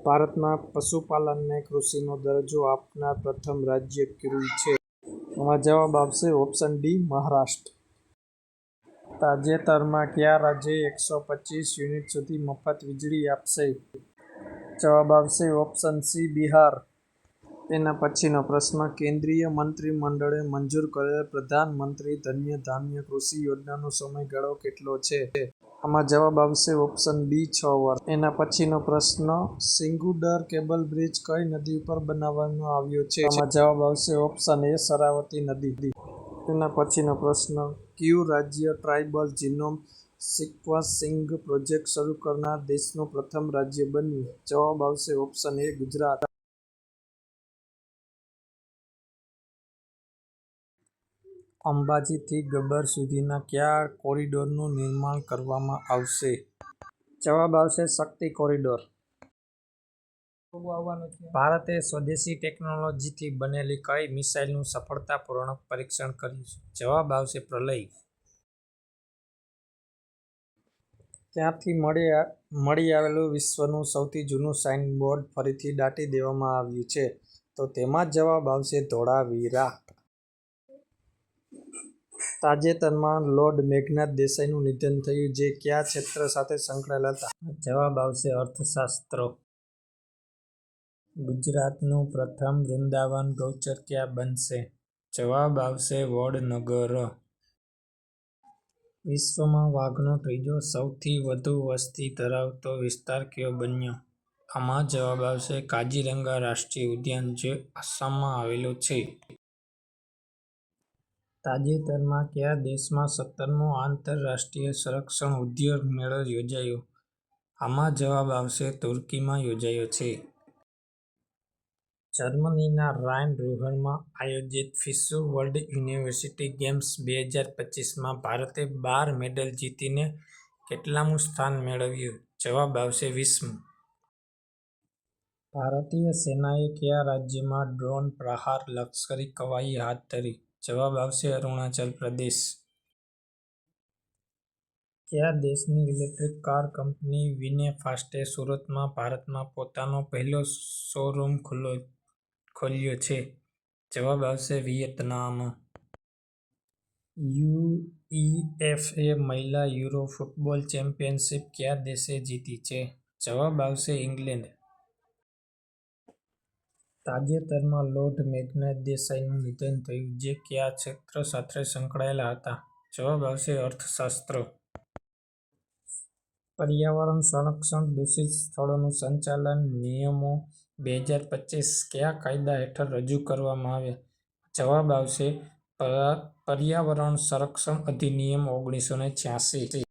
ભારતમાં પશુપાલનને કૃષિનો દરજ્જો આપનાર પ્રથમ રાજ્ય કયું છે? આમાં જવાબ આવશે ઓપ્શન ડી મહારાષ્ટ્ર. તાજેતરમાં કયા રાજ્યએ 125 યુનિટ સુધી મફત વીજળી આપશે? જવાબ આવશે ઓપ્શન સી બિહાર. એના પછીનો પ્રશ્ન કેન્દ્રીય મંત્રીમંડળે મંજૂર કરેલ પ્રધાનમંત્રી ધન્ય ધાન્ય કૃષિ યોજનાનો સમયગાળો કેટલો છે? આમાં જવાબ આવશે ઓપ્શન બી 6 વર્ષ. એના પછીનો પ્રશ્ન સિંગુડર કેબલ બ્રિજ કઈ નદી ઉપર બનાવવામાં આવ્યો છે? આમાં જવાબ આવશે ઓપ્શન એ શરાવતી નદી. એના પછીનો પ્રશ્ન કયું રાજ્ય ટ્રાઇબલ જીનોમ સિક્વન્સિંગ પ્રોજેક્ટ શરૂ કરનાર દેશનું પ્રથમ રાજ્ય બન્યું? જવાબ આવશે ઓપ્શન એ ગુજરાત. અંબાજીથી ગબ્બર સુધીના કયા કોરિડોરનું નિર્માણ કરવામાં આવશે? જવાબ આવશે શક્તિ કોરિડોર. ભારતે સ્વદેશી ટેકનોલોજીથી બનેલી કઈ મિસાઇલનું સફળતાપૂર્વક પરીક્ષણ કર્યું છે? જવાબ આવશે પ્રલય. ક્યાંથી મળી આવેલું વિશ્વનું સૌથી જૂનું સાઇન બોર્ડ ફરીથી દાટી દેવામાં આવ્યું છે? તો તેમાં જવાબ આવશે ધોળાવીરા. તાજેતરમાં લોર્ડ મેઘનાથ દેસાઈનું નિધન થયું જે કયા ક્ષેત્ર સાથે સંકળાયેલા હતા? જવાબ આવશે અર્થશાસ્ત્ર. ગુજરાતનું પ્રથમ વૃંદાવન ગૌચર ક્યાં બનશે? જવાબ આવશે વડનગર. વિશ્વમાં વાઘનો ત્રીજો સૌથી વધુ વસ્તી ધરાવતો વિસ્તાર કયો બન્યો? આમાં જવાબ આવશે કાઝીરંગા રાષ્ટ્રીય ઉદ્યાન જે આસામમાં આવેલું છે. તાજેતરમાં કયા દેશમાં 17મો આંતરરાષ્ટ્રીય સંરક્ષણ ઉદ્યોગ મેળો યોજાયો? આમાં જવાબ આવશે તુર્કીમાં યોજાયો છે. જર્મનીના રાઇન-રુહરમાં આયોજિત ફિસ્સુ વર્લ્ડ યુનિવર્સિટી ગેમ્સ 2025માં ભારતે 12 મેડલ જીતીને કેટલામું સ્થાન મેળવ્યું? જવાબ આવશે 20મું. ભારતીય સેનાએ કયા રાજ્યમાં ડ્રોન પ્રહાર લશ્કરી કવાયત હાથ ધરી? જવાબ આવશે અરુણાચલ પ્રદેશ. કયા દેશની ઇલેક્ટ્રિક કાર કંપની વિનેફાસ્ટે સુરતમાં ભારતમાં પોતાનો પહેલો શોરૂમ ખોલ્યો છે? જવાબ આવશે વિયેતનામ. યુઇએફએ મહિલા યુરો ફૂટબોલ ચેમ્પિયનશિપ કયા દેશે જીતી છે? જવાબ આવશે ઇંગ્લેન્ડ. તાજેતરમાં લોર્ડ મેઘનાથ દેસાઈનું નિધન થયું જે કયા ક્ષેત્ર સાથે સંકળાયેલા હતા? જવાબ આવશે અર્થશાસ્ત્ર. પર્યાવરણ સંરક્ષણ દૂષિત સ્થળોનું સંચાલન નિયમો 2025 કયા કાયદા હેઠળ રજૂ કરવામાં આવ્યા? જવાબ આવશે પર્યાવરણ સંરક્ષણ અધિનિયમ 1986.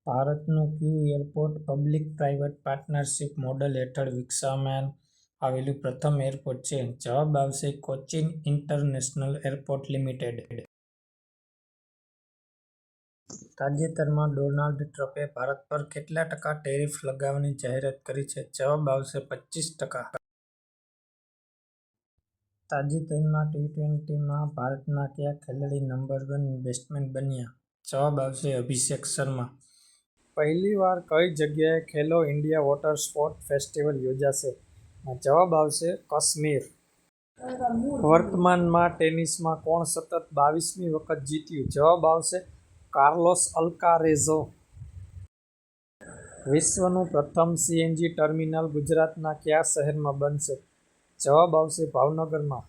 ભારતનું કયું airport public private partnership model હેઠળ વિકસાવવામાં આવેલું પ્રથમ એરપોર્ટ છે? જવાબ આવશે કોચીન ઇન્ટરનેશનલ એરપોર્ટ લિમિટેડ. તાજેતરમાં ડોનાલ્ડ ટ્રમ્પે ભારત પર કેટલા ટકા ટેરિફ લગાવવાની જાહેરાત કરી છે? જવાબ આવશે 25%. તાજેતરમાં T20માં ભારતના કયા ખેલાડી નંબર 1 બેટ્સમેન બન્યા? જવાબ આવશે અભિષેક શર્મા. પહેલીવાર કઈ જગ્યાએ ખેલો ઇન્ડિયા વોટર સ્પોર્ટ ફેસ્ટિવલ યોજાશે? જવાબ આવશે કાશ્મીર. વર્તમાનમાં ટેનિસમાં કોણ સતત 22મી વખત જીત્યું? જવાબ આવશે કાર્લોસ અલ્કારેઝ. વિશ્વનું પ્રથમ સીએનજી ટર્મિનલ ગુજરાતના કયા શહેરમાં બનશે? જવાબ આવશે ભાવનગરમાં.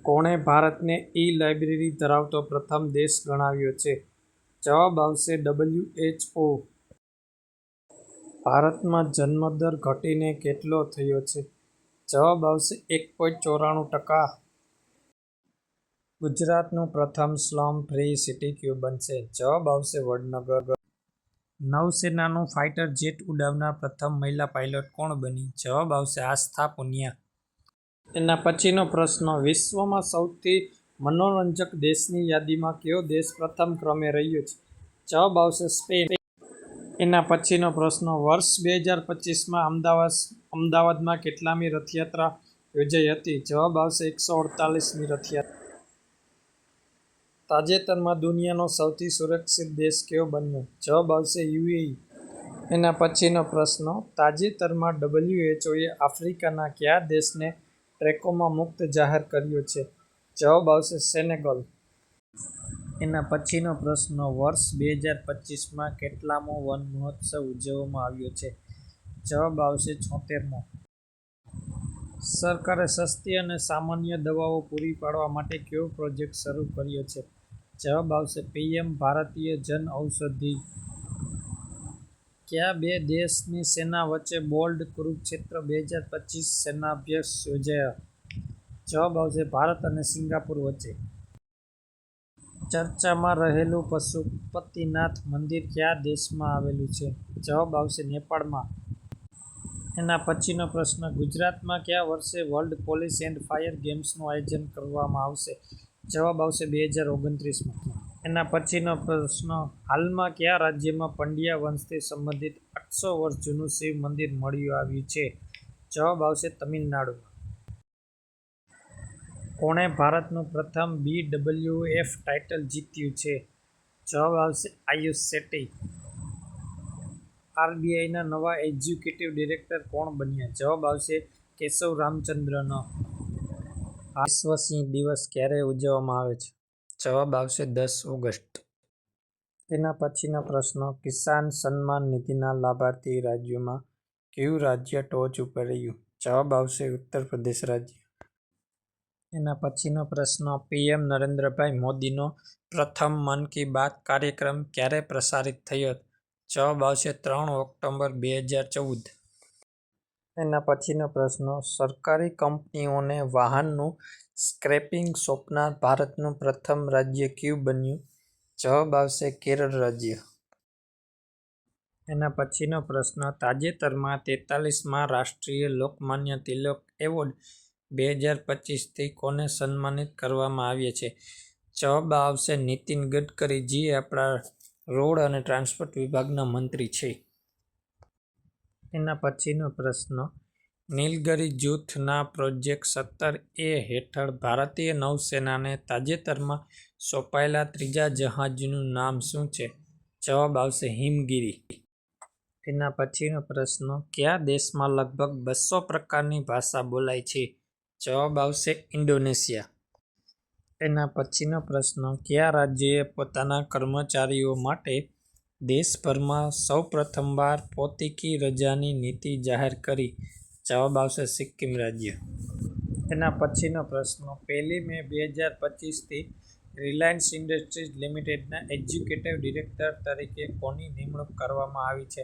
કોણે ભારતને ઈ-લાઇબ્રેરી ધરાવતો પ્રથમ દેશ ગણાવ્યો છે? જવાબ આવશે WHO. ભારતમાં જન્મદર ઘટીને કેટલો થયો છે? જવાબ આવશે 1.94%. ગુજરાતનું પ્રથમ સ્લમ ફ્રી સિટી કયું બનશે? જવાબ આવશે વડનગર. નૌસેનાનું ફાઇટર જેટ ઉડાવનાર પ્રથમ મહિલા પાયલોટ કોણ બની? જવાબ આવશે આસ્થા પુનિયા. એના પછીનો પ્રશ્ન વિશ્વમાં સૌથી મનોરંજક દેશની યાદીમાં કયો દેશ પ્રથમ ક્રમે રહ્યો છે? જવાબ આવશે સ્પેન. એના પછીનો પ્રશ્ન વર્ષ 2025માં અમદાવાદમાં કેટલામી રથયાત્રા યોજાઈ હતી? જવાબ આવશે 148મી રથયાત્રા. તાજેતરમાં દુનિયાનો સૌથી સુરક્ષિત દેશ કયો બન્યો? જવાબ આવશે UAE. એના પછીનો પ્રશ્ન, તાજેતરમાં WHOએ આફ્રિકાના કયા દેશને ટ્રેકોમા મુક્ત જાહેર કર્યો છે? જવાબ આવશે સેનેગલ. એના પછીનો પ્રશ્ન, વર્ષ 2025માં કેટલામો વન મહોત્સવ ઉજવવામાં આવ્યો છે? જવાબ આવશે 76મો. સરકારે સસ્તી અને સામાન્ય દવાઓ પૂરી પાડવા માટે કયો પ્રોજેક્ટ શરૂ કર્યો છે? જવાબ આવશે PM ભારતીય જન ઔષધિ. કયા બે દેશની સેના વચ્ચે બોલ્ડ કુરુક્ષેત્ર 2025 સેનાભ્યાસ યોજાયો? જવાબ આવશે ભારત અને સિંગાપુર વચ્ચે. ચર્ચામાં રહેલું પશુપતિનાથ મંદિર કયા દેશમાં આવેલું છે? જવાબ આવશે નેપાળમાં. એના પછીનો પ્રશ્ન, ગુજરાતમાં કયા વર્ષે વર્લ્ડ પોલીસ એન્ડ ફાયર ગેમ્સનું આયોજન કરવામાં આવશે? જવાબ આવશે 2029માં. એના પછીનો પ્રશ્ન, હાલમાં કયા રાજ્યમાં પંડ્યા વંશથી સંબંધિત 800 વર્ષ જૂનું શિવ મંદિર મળી આવ્યું છે? જવાબ આવશે તમિલનાડુમાં. કોણે ભારતનું પ્રથમ BWF ટાઇટલ જીત્યું છે? જવાબ આવશે આયુષ શેટ્ટી. RBIના નવા એક્ઝિક્યુટિવ ડિરેક્ટર કોણ બન્યા? જવાબ આવશે કેશવ રામચંદ્રન. વિશ્વ સિંહ દિવસ ક્યારે ઉજવવામાં આવે છે? જવાબ આવશે 10 ઓગસ્ટ. તેના પછીનો પ્રશ્ન, કિસાન સન્માન નિધિના લાભાર્થી રાજ્યોમાં કયું રાજ્ય ટોચ ઉપર રહ્યું? જવાબ આવશે ઉત્તર પ્રદેશ રાજ્ય. એના પછીનો પ્રશ્ન, PM નરેન્દ્રભાઈ મોદીનો પ્રથમ મન કી બાત કાર્યક્રમ ક્યારે પ્રસારિત થયો? જવાબ આવશે 3 ઓક્ટોબર 2014. એના પછીનો પ્રશ્ન, સરકારી કંપનીઓને વાહનનું સ્ક્રેપિંગ સોંપનાર ભારતનું પ્રથમ રાજ્ય કયું બન્યું? જવાબ આવશે કેરળ રાજ્ય. એના પછીનો પ્રશ્ન, તાજેતરમાં 43મા રાષ્ટ્રીય લોકમાન્ય તિલક એવોર્ડ 2025થી કોને સન્માનિત કરવામાં આવ્યા છે? જવાબ આવશે નીતિન ગડકરી, જે આપણા રોડ અને ટ્રાન્સપોર્ટ વિભાગના મંત્રી છે. એના પછીનો પ્રશ્ન, નીલગિરી જૂથના પ્રોજેક્ટ 17A હેઠળ ભારતીય નૌસેનાને તાજેતરમાં સોંપાયેલા ત્રીજા જહાજનું નામ શું છે? જવાબ આવશે હિમગિરી. એના પછીનો પ્રશ્ન, કયા દેશમાં લગભગ 200 પ્રકારની ભાષા બોલાય છે? જવાબ આવશે ઇન્ડોનેશિયા. એના પછીનો પ્રશ્ન, કયા રાજ્યએ પોતાના કર્મચારીઓ માટે દેશભરમાં સૌપ્રથમવાર પોતીકી રજાની નીતિ જાહેર કરી? જવાબ આવશે સિક્કિમ રાજ્ય. એના પછીનો પ્રશ્ન, 1 મે 2025થી રિલાયન્સ ઇન્ડસ્ટ્રીઝ લિમિટેડના એક્ઝિક્યુટિવ ડિરેક્ટર તરીકે કોની નિમણૂક કરવામાં આવી છે?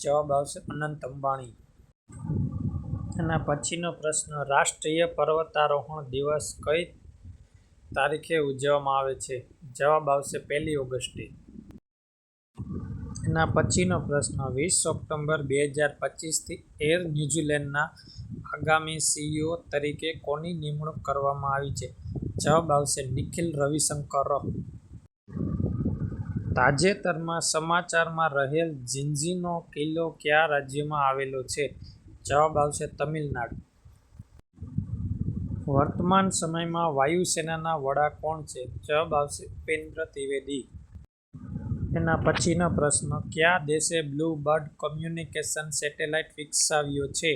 જવાબ આવશે અનંત અંબાણી. એના પછીનો પ્રશ્ન, રાષ્ટ્રીય પર્વતારોહણ દિવસ કઈ તારીખે ઉજવવામાં આવે છે? જવાબ આવશે 1 ઓગસ્ટે. એના પછીનો પ્રશ્ન, 20 ઓક્ટોબર 2025થી એર ન્યૂઝીલેન્ડના આગામી CEO તરીકે કોની નિમણૂક કરવામાં આવી છે? જવાબ આવશે નિખિલ રવિશંકર. તાજેતરમાં સમાચારમાં રહેલ ઝિંઝીનો કિલ્લો કયા રાજ્યમાં આવેલો છે? જવાબ આવશે તમિલનાડુ. વર્તમાન સમયમાં વાયુસેનાના વડા કોણ છે? જવાબ આવશે ઉપેન્દ્ર ત્રિવેદી. એના પછીનો પ્રશ્ન, કયા દેશે બ્લુ બર્ડ કોમ્યુનિકેશન સેટેલાઇટ વિકસાવ્યો છે?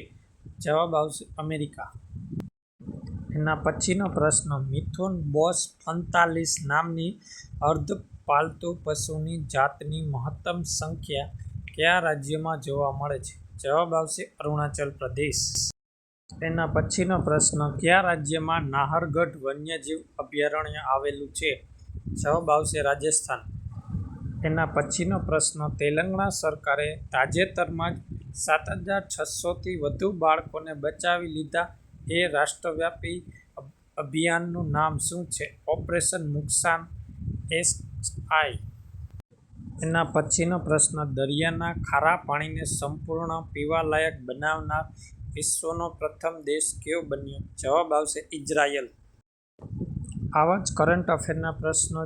જવાબ આવશે અમેરિકા. એના પછીનો પ્રશ્ન, મિથુન બોસ 45 નામની અર્ધપાલતુ પશુની જાતની મહત્તમ સંખ્યા કયા રાજ્યમાં જોવા મળે છે? જવાબ આવશે અરુણાચલ પ્રદેશ. એના પછીનો પ્રશ્ન, કયા રાજ્યમાં નાહરગઢ વન્યજીવ અભયારણ્ય આવેલું છે? જવાબ આવશે રાજસ્થાન. એના પછીનો પ્રશ્ન, તેલંગાણા સરકારે તાજેતરમાં જ 7600થી વધુ બાળકોને બચાવી લીધા એ રાષ્ટ્રવ્યાપી અભિયાનનું નામ શું છે? ઓપરેશન મુસ્કાન SI. એના પછીનો પ્રશ્ન, દરિયાના ખારા પાણીને સંપૂર્ણ પીવાલાયક બનાવનાર વિશ્વનો પ્રથમ દેશ કયો બન્યો? જવાબ આવશે ઇઝરાયલ. આવા જ કરંટ અફેરના પ્રશ્નો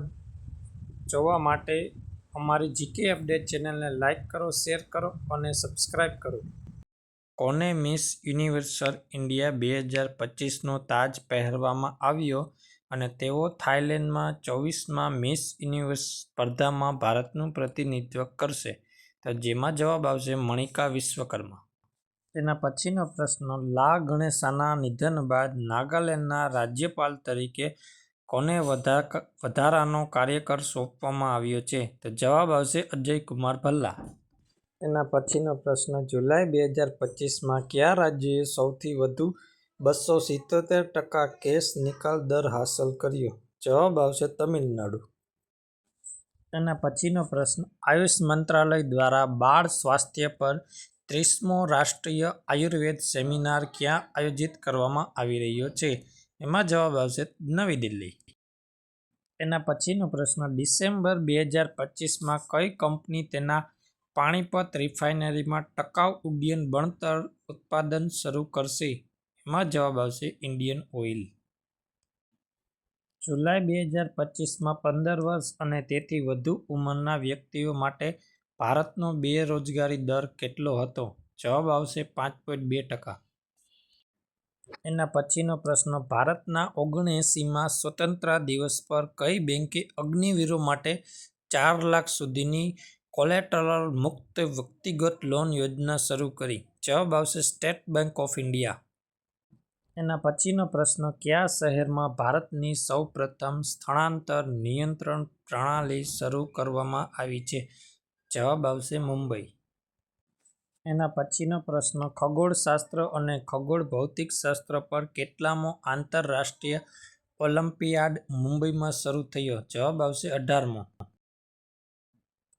જોવા માટે અમારી GK અપડેટ ચેનલને લાઇક કરો, શેર કરો અને સબસ્ક્રાઇબ કરો. કોને મિસ યુનિવર્સ ઇન્ડિયા 2025નો તાજ પહેરવામાં આવ્યો અને તેઓ થાઇલેન્ડમાં 24મા મિસ યુનિવર્સ સ્પર્ધામાં ભારતનું પ્રતિનિધિત્વ કરશે? તો જેમાં જવાબ આવશે મણિકા વિશ્વકર્મા. તેના પછીનો પ્રશ્ન, લા ગણેશાના નિધન બાદ નાગાલેન્ડના રાજ્યપાલ તરીકે કોને વધારાનો કાર્યકાળ સોંપવામાં આવ્યો છે? તો જવાબ આવશે અજય કુમાર ભલ્લા. એના પછીનો પ્રશ્ન, જુલાઈ 2025માં કયા રાજ્યએ સૌથી વધુ 277% કેશ નિકાલ દર હાંસલ કર્યો? જવાબ આવશે તમિલનાડુ. એના પછીનો પ્રશ્ન, આયુષ મંત્રાલય દ્વારા બાળ સ્વાસ્થ્ય પર 30મો રાષ્ટ્રીય આયુર્વેદ સેમિનાર ક્યાં આયોજિત કરવામાં આવી રહ્યો છે? એમાં જવાબ આવશે નવી દિલ્હી. એના પછીનો પ્રશ્ન, ડિસેમ્બર 2025માં કઈ કંપની તેના પાણીપત રિફાઇનરીમાં ટકાઉ ઉડ્ડયન બળતણ ઉત્પાદન શરૂ કરશે? એમાં જવાબ આવશે ઇન્ડિયન ઓઇલ. જુલાઈ 2025માં 15 વર્ષ અને તેથી વધુ ઉંમરના વ્યક્તિઓ માટે ભારતનો બેરોજગારી દર કેટલો હતો? જવાબ આવશે 5.2%. એના પછીનો પ્રશ્ન, ભારતના 79માં સ્વતંત્રતા દિવસ પર કઈ બેંકે અગ્નિવીરો માટે 4 લાખ સુધીની કોલેટરલ મુક્ત વ્યક્તિગત લોન યોજના શરૂ કરી? જવાબ આવશે સ્ટેટ બેંક ઓફ ઇન્ડિયા. એના પછીનો પ્રશ્ન, કયા શહેરમાં ભારતની સૌપ્રથમ સ્થળાંતર નિયંત્રણ પ્રણાલી શરૂ કરવામાં આવી છે? જવાબ આવશે મુંબઈ. એના પછીનો પ્રશ્ન, ખગોળશાસ્ત્ર અને ખગોળ ભૌતિકશાસ્ત્ર પર કેટલામો આંતરરાષ્ટ્રીય ઓલિમ્પિયાડ મુંબઈમાં શરૂ થયો? જવાબ આવશે 18મો.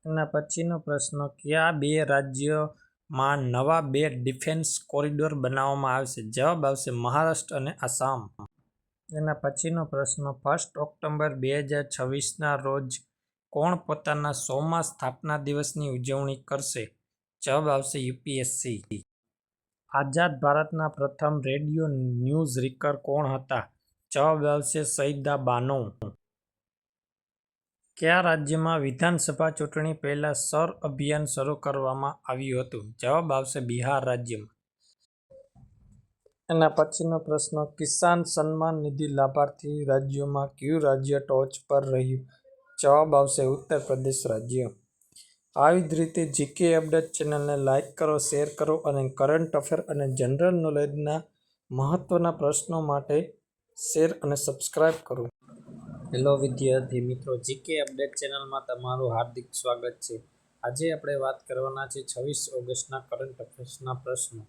એના પછીનો પ્રશ્ન, કયા 2 રાજ્યોમાં નવા 2 ડિફેન્સ કોરિડોર બનાવવામાં આવશે? જવાબ આવશે મહારાષ્ટ્ર અને આસામ. એના પછીનો પ્રશ્ન, 1 ઓક્ટોબર 2026ના રોજ કોણ પોતાના 100મા સ્થાપના દિવસની ઉજવણી કરશે? જવાબ આવશે યુપીએસસી. આઝાદ ભારતના પ્રથમ રેડિયો ન્યૂઝ રીકર કોણ હતા? જવાબ આવશે સઈદા બાનો. કયા રાજ્યમાં વિધાનસભા ચૂંટણી પહેલા સર અભિયાન શરૂ કરવામાં આવ્યું હતું? જવાબ આવશે બિહાર રાજ્યમાં. એના પછીનો પ્રશ્ન, કિસાન સન્માન નિધિ લાભાર્થી રાજ્યોમાં કયું રાજ્ય ટોચ પર રહ્યું? જવાબ આવશે ઉત્તર પ્રદેશ રાજ્ય. આવી જ રીતે જીકે અપડેટ ચેનલને લાઇક કરો, શેર કરો અને કરંટ અફેર અને જનરલ નોલેજના મહત્ત્વના પ્રશ્નો માટે શેર અને સબસ્ક્રાઇબ કરો. હેલો વિદ્યાર્થી મિત્રો, જીકે અપડેટ ચેનલમાં તમારું હાર્દિક સ્વાગત છે. આજે આપણે વાત કરવાના છે 26 ઓગસ્ટના કરંટ અફેર્સના પ્રશ્નો.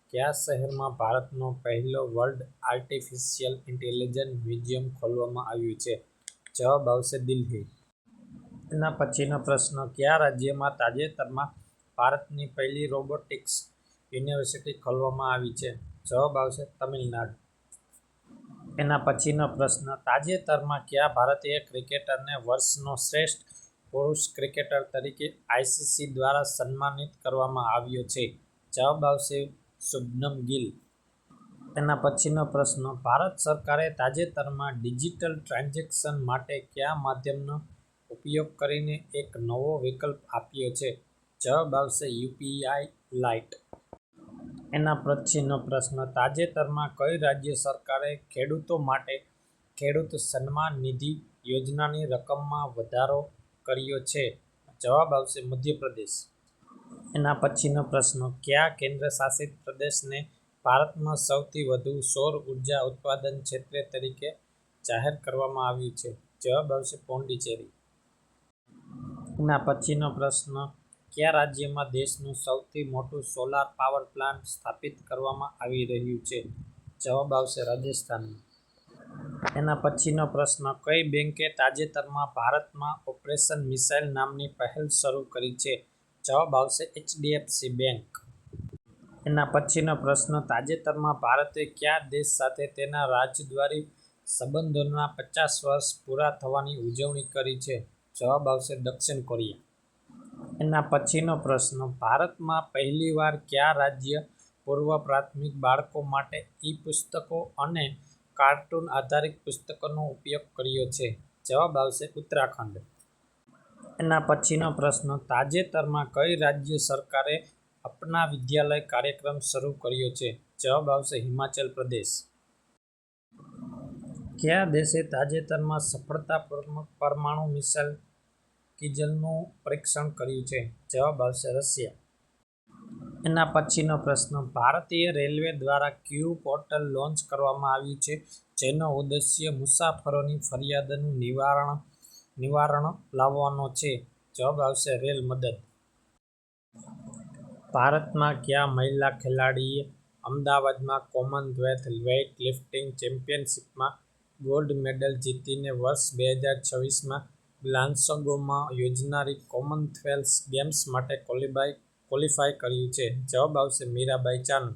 કયા શહેરમાં ભારતનો પહેલો વર્લ્ડ આર્ટિફિશિયલ ઇન્ટેલિજન્સ મ્યુઝિયમ ખોલવામાં આવ્યું છે? જવાબ આવશે દિલ્હી. એના પછીનો પ્રશ્ન, કયા રાજ્યમાં તાજેતરમાં ભારતની પહેલી રોબોટિક્સ યુનિવર્સિટી ખોલવામાં આવી છે? જવાબ આવશે તમિલનાડુ. એના પછીનો પ્રશ્ન, તાજેતરમાં કયા ભારતીય ક્રિકેટરને વર્ષનો શ્રેષ્ઠ પુરુષ ક્રિકેટર તરીકે આઈસીસી દ્વારા સન્માનિત કરવામાં આવ્યો છે? જવાબ આવશે શુભમન ગિલ. એના પછીનો પ્રશ્ન, ભારત સરકારે તાજેતરમાં ડિજિટલ ટ્રાન્ઝેક્શન માટે કયા માધ્યમનો ઉપયોગ કરીને એક નવો વિકલ્પ આપ્યો છે? જવાબ આવશે યુપીઆઈ લાઇટ. એના પછીનો પ્રશ્ન, તાજેતરમાં કઈ રાજ્ય સરકારે ખેડૂતો માટે ખેડૂત સન્માન નિધિ યોજનાની રકમમાં વધારો કર્યો છે? જવાબ આવશે મધ્યપ્રદેશ. એના પછીનો પ્રશ્ન, કયા કેન્દ્રશાસિત પ્રદેશને ભારતમાં સૌથી વધુ સૌર ઉર્જા ઉત્પાદન ક્ષેત્ર તરીકે જાહેર કરવામાં આવ્યું છે? જવાબ આવશે પોંડિચેરી. એના પછીનો પ્રશ્ન, કયા રાજ્યમાં દેશનું સૌથી મોટું સોલાર પાવર પ્લાન્ટ સ્થાપિત કરવામાં આવી રહ્યું છે? જવાબ આવશે રાજસ્થાનમાં. એના પછીનો પ્રશ્ન, કઈ બેંકે તાજેતરમાં ભારતમાં ઓપરેશન મિસાઇલ નામની પહેલ શરૂ કરી છે? જવાબ આવશે એચડીએફસી બેંક. એના પછીનો પ્રશ્ન, તાજેતરમાં ભારતે કયા દેશ સાથે તેના રાજદ્વારી સંબંધોના 50 વર્ષ પૂરા થવાની ઉજવણી કરી છે? જવાબ આવશે દક્ષિણ કોરિયા. એના પછીનો પ્રશ્ન, ભારતમાં પહેલીવાર કયા રાજ્ય પૂર્વ પ્રાથમિક બાળકો માટે ઈ-પુસ્તકો અને કાર્ટૂન આધારિત પુસ્તકોનો ઉપયોગ કર્યો છે? જવાબ આવશે ઉત્તરાખંડ. એના પછીનો પ્રશ્ન, તાજેતરમાં કઈ રાજ્ય સરકારે અપના વિદ્યાલય કાર્યક્રમ શરૂ કર્યો છે? જવાબ આવશે હિમાચલ પ્રદેશ. કયા દેશે તાજેતરમાં સફળતાપૂર્વક પરમાણુ મિસાઇલ કિઝલનું પરીક્ષણ કર્યું છે? જવાબ આવશે રશિયા. એના પછીનો પ્રશ્ન, ભારતીય રેલવે દ્વારા કયું પોર્ટલ લોન્ચ કરવામાં આવ્યું છે જેનો ઉદ્દેશ્ય મુસાફરોની ફરિયાદનું નિવારણ લાવવાનો છે? જવાબ આવશે રેલ મદદ. ભારતમાં કયા મહિલા ખેલાડીએ અમદાવાદમાં કોમનવેલ્થ વેઇટ લિફ્ટિંગ ચેમ્પિયનશિપમાં ગોલ્ડ મેડલ જીતીને વર્ષ 2026માં ગ્લાસગોમાં યોજાનારી કોમનવેલ્થ ગેમ્સ માટે ક્વોલિફાય કર્યું છે? જવાબ આવશે મીરાબાઈ ચાનુ.